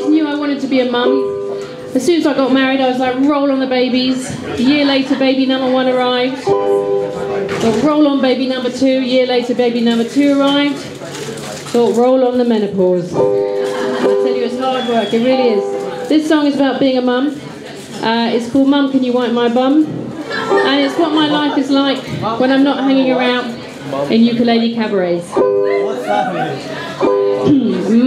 always knew I wanted to be a mum. As soon as I got married, I was like, roll on the babies. A year later, baby number 1 arrived. Thought, roll on baby number 2. A year later, baby number 2 arrived. Thought, roll on the menopause. I tell you, it's hard work, it really is. This song is about being a mum. It's called Mum, Can You Wipe My Bum? And it's what my life is like when I'm not hanging around in ukulele cabarets. What's happening?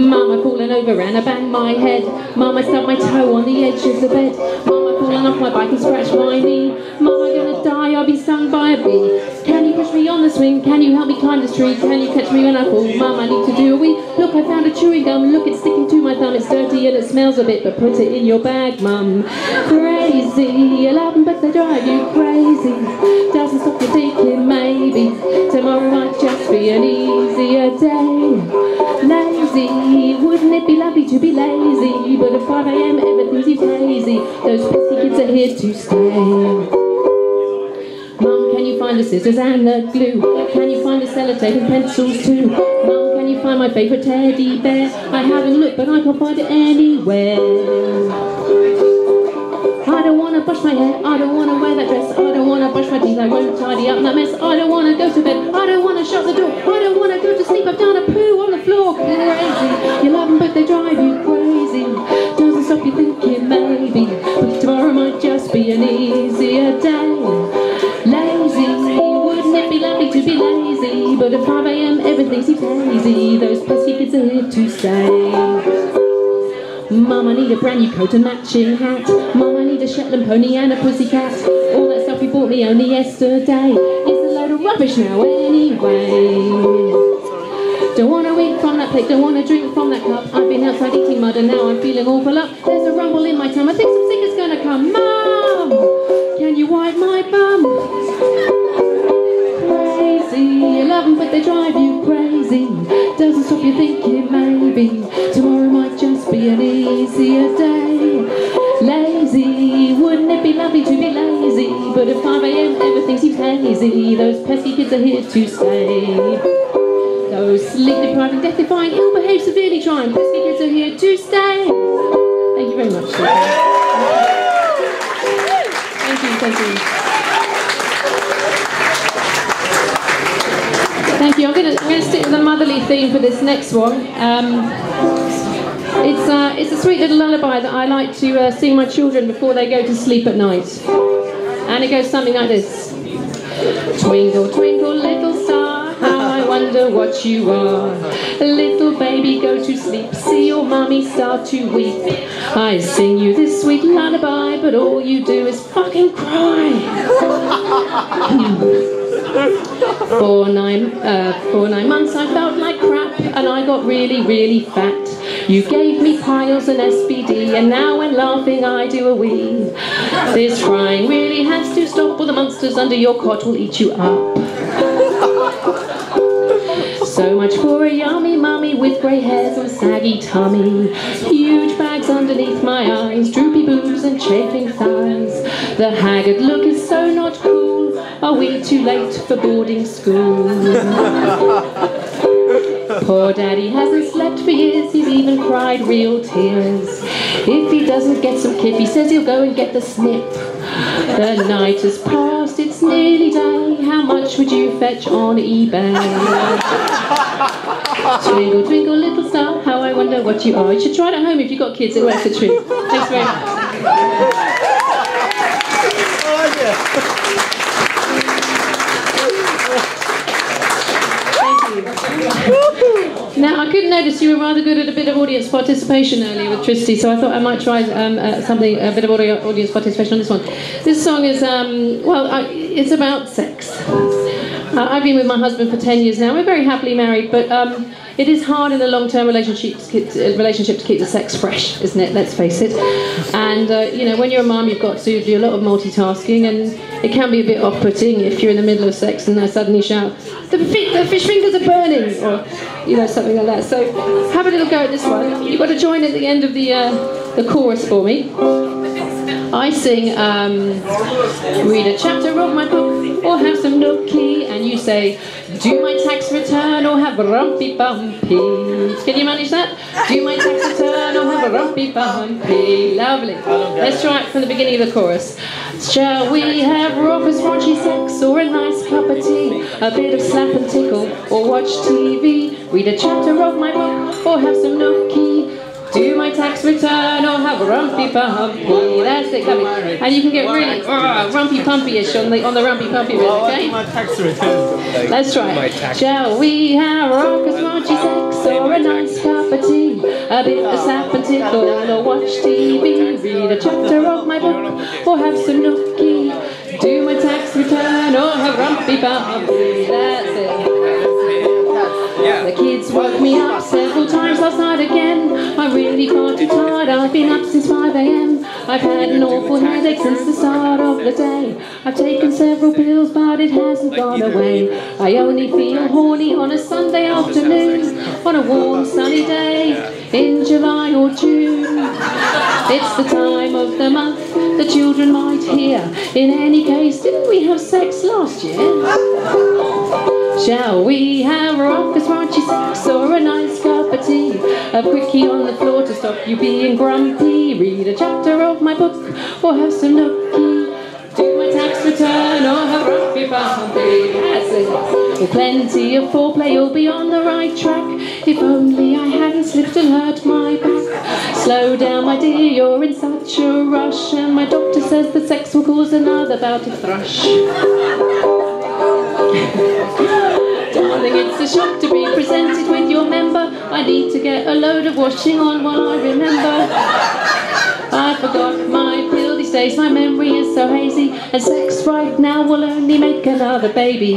Mum, I've fallen over and I banged my head. Mum, I stubbed my toe on the edge of the bed. Mum, I've fallen off my bike and scratched my knee. Mum, I'm gonna die, I'll be stung by a bee. Can you push me on the swing? Can you help me climb this tree? Can you catch me when I fall? Mum, I need to do a wee. Look, I found a chewing gum. Look, it's sticking to my thumb. It's dirty and it smells a bit, but put it in your bag, Mum. Crazy, you love them, but they drive you crazy. Doesn't stop you thinking maybe tomorrow might just be an easier day. Lazy, wouldn't it be lovely to be lazy? But at 5 AM everything's hazy. Those pesky kids are here to stay. Mum, can you find the scissors and the glue? Can you find the sellotape and pencils too? Mum, can you find my favourite teddy bear? I haven't looked, but I can't find it anywhere. I don't want to brush my hair, I don't want to wear that dress, I don't want to brush my teeth, I won't tidy up that mess, I don't want to go to bed, I don't want to shut the door, I don't want to go to sleep, I've done a poo on the floor. Crazy, you love them but they drive you crazy. Doesn't stop you thinking maybe, but tomorrow might just be an easier day. Lazy, wouldn't it be lovely to be lazy? But at 5 AM everything seems hazy. Those pesky kids are here to stay. Mum, I need a brand new coat and matching hat. Mum, I need a Shetland pony and a pussycat. All that stuff you bought me only yesterday is a load of rubbish now anyway. Don't want to eat from that plate, don't want to drink from that cup. I've been outside eating mud and now I'm feeling awful up. There's a rumble in my tum, I think some sick is gonna come. Mum, can you wipe my bum? Crazy, you love them but they drive you crazy. Doesn't stop you thinking maybe tomorrow might just be an easier day. Lazy, wouldn't it be lovely to be lazy? But at 5 AM everything seems hazy. Those pesky kids are here to stay. Those sleep-depriving, death-defying, ill-behaved, severely trying pesky kids are here to stay. Thank you very much. Thank you, thank you. Thank you. I'm going to stick with the motherly theme for this next one. It's a sweet little lullaby that I like to sing my children before they go to sleep at night. And it goes something like this. Twinkle, twinkle, little star, how I wonder what you are. Little baby, go to sleep, see your mummy start to weep. I sing you this sweet lullaby, but all you do is fucking cry. For nine months I felt like crap and I got really, really fat. You gave me piles and SPD and now when laughing I do a wee. This crying really has to stop or the monsters under your cot will eat you up. So much for a yummy mummy with grey hairs and saggy tummy. Huge bags underneath my eyes, droopy boobs and chafing thighs. The haggard look is so not cool. Are we too late for boarding school? Poor daddy hasn't slept for years, he's even cried real tears. If he doesn't get some kip, he says he'll go and get the snip. The night has passed, it's nearly day, how much would you fetch on eBay? Twinkle, twinkle, little star, how I wonder what you are. You should try it at home if you've got kids, it works, it's true. Thanks very much. Now, I could notice you were rather good at a bit of audience participation earlier with Tristy, so I thought I might try a bit of audience participation on this one. This song is, it's about sex. I've been with my husband for 10 years now. We're very happily married, but it is hard in a long-term relationship to keep the sex fresh, isn't it? Let's face it. And, when you're a mum, you've got to do a lot of multitasking, and it can be a bit off-putting if you're in the middle of sex and I suddenly shout, the fish fingers are burning, or, something like that. So have a little go at this one. You've got to join at the end of the chorus for me. I sing, read a chapter of my book, or have some nookie, and you say, do my tax return, or have rumpy bumpy. Can you manage that? Do my tax return, or have rumpy bumpy. Lovely. Let's try it from the beginning of the chorus. Shall we have raucous raunchy sex or a nice cup of tea? A bit of slap and tickle or watch TV? Read a chapter of my book or have some nookie? Do my tax return or have a rumpy pumpy? That's it, lovely. And you can get really rumpy pumpy-ish on the rumpy pumpy bit, okay? My tax return. Let's try it. Shall we have raucous raunchy sex or a nice cup of tea? A bit of slap and tickle or watch TV? Read a chapter of my book or have some nookie? Do my tax return or have rumpy pumpy? That's it. The kids woke me up several times last night again. I'm really far too tired, I've been up since 5 AM. I've had an awful headache since the start of the day. I've taken several pills but it hasn't gone away. I only feel horny on a Sunday afternoon, on a warm sunny day in July or June. It's the time of the month the children might hear. In any case, didn't we have sex last year? Shall we have raucous raunchy sex or a nice cup of tea? A quickie on the floor to stop you being grumpy? Read a chapter of my book or have some nookie? Do my tax return or have rumpy bumpy? That's it. With plenty of foreplay you'll be on the right track. If only I hadn't slipped and hurt my back. Slow down my dear, you're in such a rush, and my doctor says that sex will cause another bout of thrush. Darling, it's a shock to be presented with your member. I need to get a load of washing on while I remember. I forgot my pill these days, my memory is so hazy, and sex right now will only make another baby.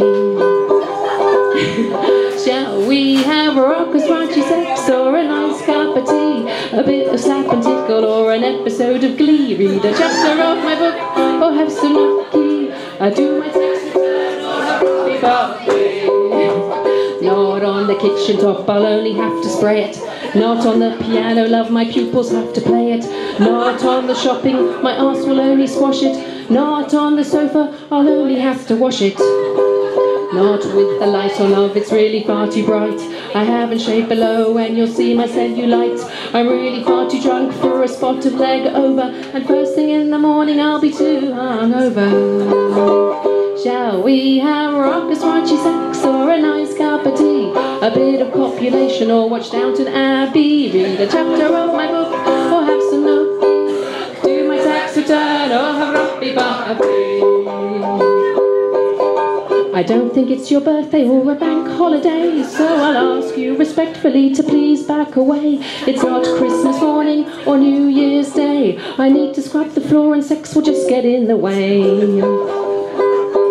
Shall we have raucous raunchy sex or a nice cup of tea? A bit of slap and tickle or an episode of Glee? Read a chapter of my book or have some nookie? I do my tax return or have rumpy bumpy. Not on the kitchen top, I'll only have to spray it. Not on the piano, love, my pupils have to play it. Not on the shopping, my arse will only squash it. Not on the sofa, I'll only have to wash it. Not with the light on, love, it's really far too bright. I haven't shaved below and you'll see my cellulite. I'm really far too drunk for a spot of leg over, and first thing in the morning I'll be too hungover. Shall we have raucous raunchy sex or a nice cup of tea? A bit of copulation or watch Downton Abbey? Read a chapter of my book or have some nookie? Do my tax return or have rumpy bumpy? I don't think it's your birthday or a bank holiday, so I'll ask you respectfully to please back away. It's not Christmas morning or New Year's Day. I need to scrub the floor and sex will just get in the way.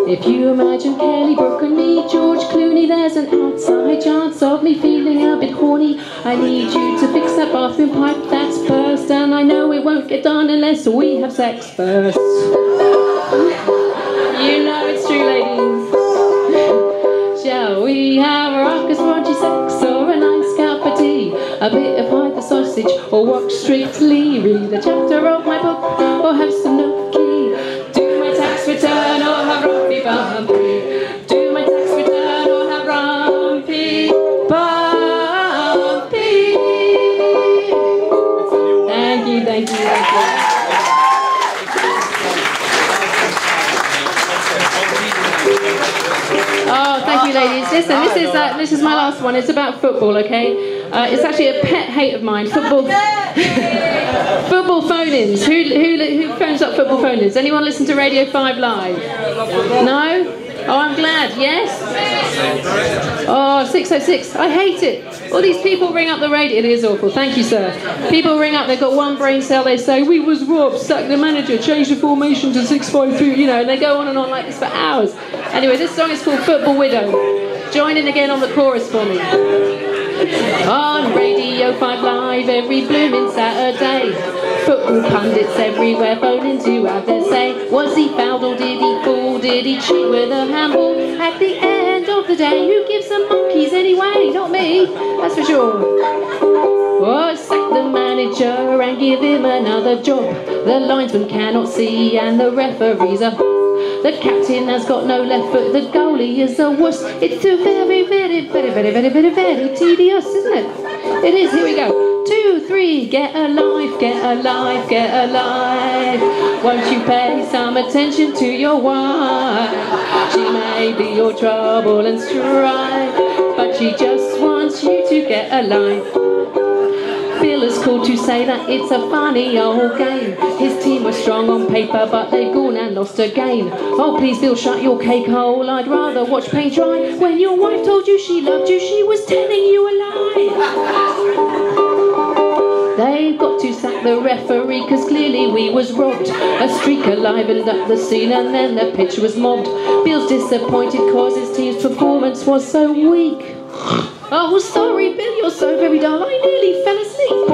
If you imagine Kelly Brook and me, George Clooney, there's an outside chance of me feeling a bit horny. I need you to fix that bathroom pipe that's burst, and I know it won't get done unless we have sex first. You know it's true, ladies. Shall we have raucous raunchy sex or a nice cup of tea? A bit of hide the sausage or watch Strictly? Read a chapter of my book or have some nookie? Do my tax return or have rumpy bumpy? Do my tax return or have rumpy bumpy? Thank you, thank you, thank you. Oh, thank you, ladies. Listen, this is my last one. It's about football, okay? It's actually a pet hate of mine. Football phone-ins. Who phones up football phone-ins? Anyone listen to Radio 5 Live? No? Oh, I'm glad. Yes? Oh, 606. I hate it. All these people ring up the radio. It is awful. Thank you, sir. People ring up. They've got one brain cell. They say, we was robbed. Sack the manager. Change the formation to 6-5-2. You know, and they go on and on like this for hours. Anyway, this song is called Football Widow. Join in again on the chorus for me. On Radio 5 Live every blooming Saturday, football pundits everywhere phoning to have their say. Was he fouled or did he fall? Did he cheat with a handball? At the end of the day, who gives some monkeys anyway? Not me, that's for sure. Oh, sack the manager and give him another job. The linesman cannot see and the referees are. The captain has got no left foot, the goalie is a wuss. It's too very tedious, isn't it? It is, here we go. 2, 3, get a life, get a life, get a life. Won't you pay some attention to your wife? She may be your trouble and strife, but she just wants you to get a life. Feel it's cool to say that it's a funny old game. His team was strong on paper, but they've gone and lost again. Oh please Bill, shut your cake hole, I'd rather watch paint dry. When your wife told you she loved you, she was telling you a lie. They've got to sack the referee, cause clearly we was robbed. A streaker livened up the scene and then the pitch was mobbed. Bill's disappointed cause his team's performance was so weak. Oh, sorry, Bill, you're so very dull, I nearly fell asleep.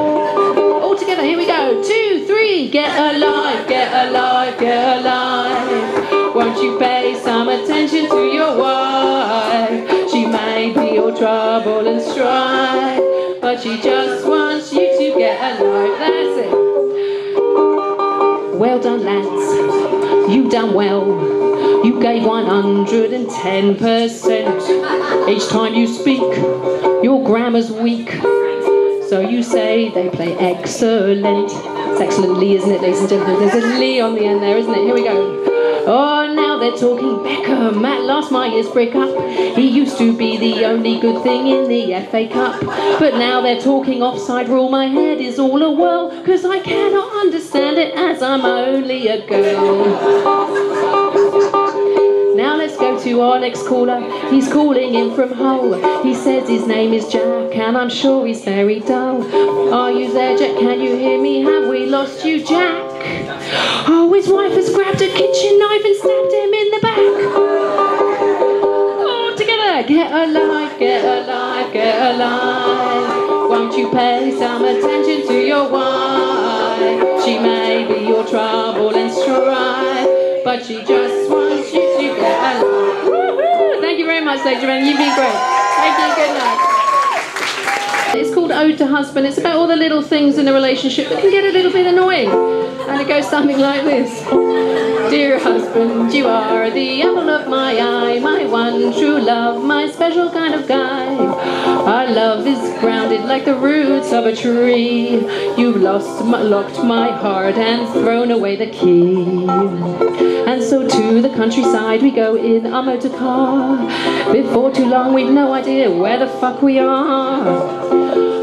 All together, here we go. 2, 3, get alive, get alive, get alive. Won't you pay some attention to your wife? She may be your trouble and strife, but she just wants you to get alive. That's it. Well done, lads. You done well. You gave 110%. Each time you speak, your grammar's weak. So you say they play excellent. It's excellently, isn't it, ladies and gentlemen? There's a Lee on the end there, isn't it? Here we go. Oh, now they're talking Beckham at last my year's break-up. He used to be the only good thing in the FA Cup, but now they're talking offside rule. My head is all a whirl, cause I cannot understand it as I'm only a girl. Now let's go to our next caller. He's calling in from Hull. He says his name is Jack and I'm sure he's very dull. Are you there, Jack? Can you hear me? Have we lost you, Jack? Oh, his wife has grabbed a kitchen knife and stabbed him in the back. All together, get alive, get alive, get alive. Won't you pay some attention to your wife? She may be your trouble and strife, but she just wants you to get alive. Woohoo! Thank you very much, ladies and gentlemen. You've been great. Thank you. Good night. It's called Ode to Husband. It's about all the little things in a relationship that can get a little bit annoying. And it goes something like this. Dear husband, you are the apple of my eye, my one true love, my special kind of guy. Our love is grounded like the roots of a tree. You've locked my heart and thrown away the key. And so to the countryside we go in our motor car. Before too long we've no idea where the fuck we are.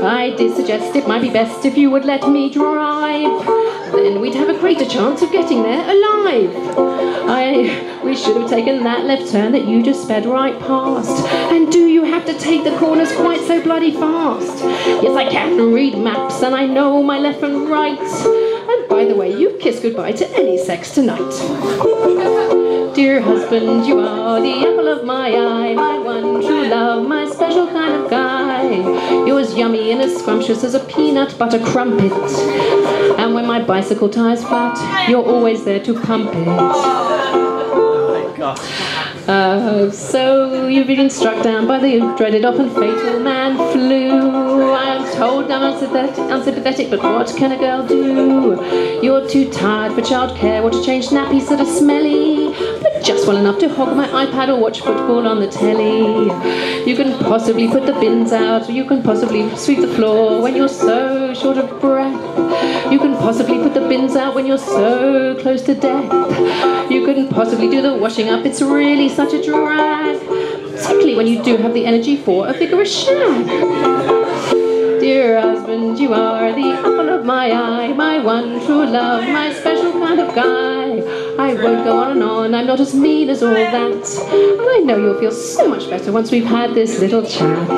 I did suggest it might be best if you would let me drive. Then we'd have a greater chance of getting there alive. We should have taken that left turn that you just sped right past. And do you have to take the corners quite so bloody fast? Yes, I can read maps and I know my left and right. And by the way, you kiss goodbye to any sex tonight. Dear husband, you are the apple of my eye, my one true love, my special kind of guy. You're as yummy and as scrumptious as a peanut butter crumpet. And when my bicycle tire's flat, you're always there to pump it. So you've been struck down by the dreaded, often fatal man flu. I am told I'm unsympathetic, but what can a girl do? You're too tired for childcare or to change nappies that are smelly, but just well enough to hog my iPad or watch football on the telly. You can possibly put the bins out, or you can possibly sweep the floor when you're so short of breath. You can possibly put the bins out when you're so close to death. You couldn't possibly do the washing up, it's really such a drag, particularly when you do have the energy for a vigorous shag. Dear husband, you are the apple of my eye, my one true love, my special kind of guy. I won't go on and on, I'm not as mean as all that, and I know you'll feel so much better once we've had this little chat.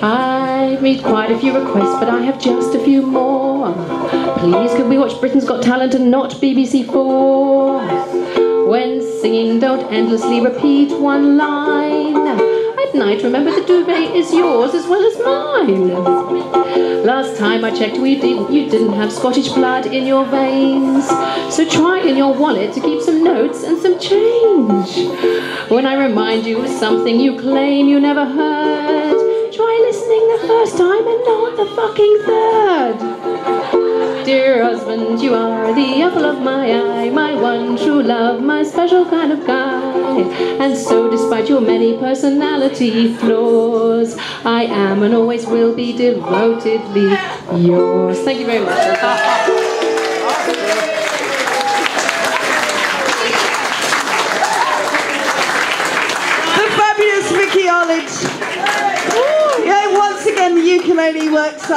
I've made quite a few requests, but I have just a few more. Please, could we watch Britain's Got Talent and not BBC 4? When singing, don't endlessly repeat one line. At night, remember the duvet is yours as well as mine. Last time I checked, you didn't have Scottish blood in your veins. So try in your wallet to keep some notes and some change. When I remind you of something you claim you never heard, try listening the first time and not the fucking third. Dear husband, you are the apple of my eye, my one true love, my special kind of guy. And so despite your many personality flaws, I am and always will be devotedly yours. Thank you very much. Vicky Arlidge. Yeah, once again the ukulele works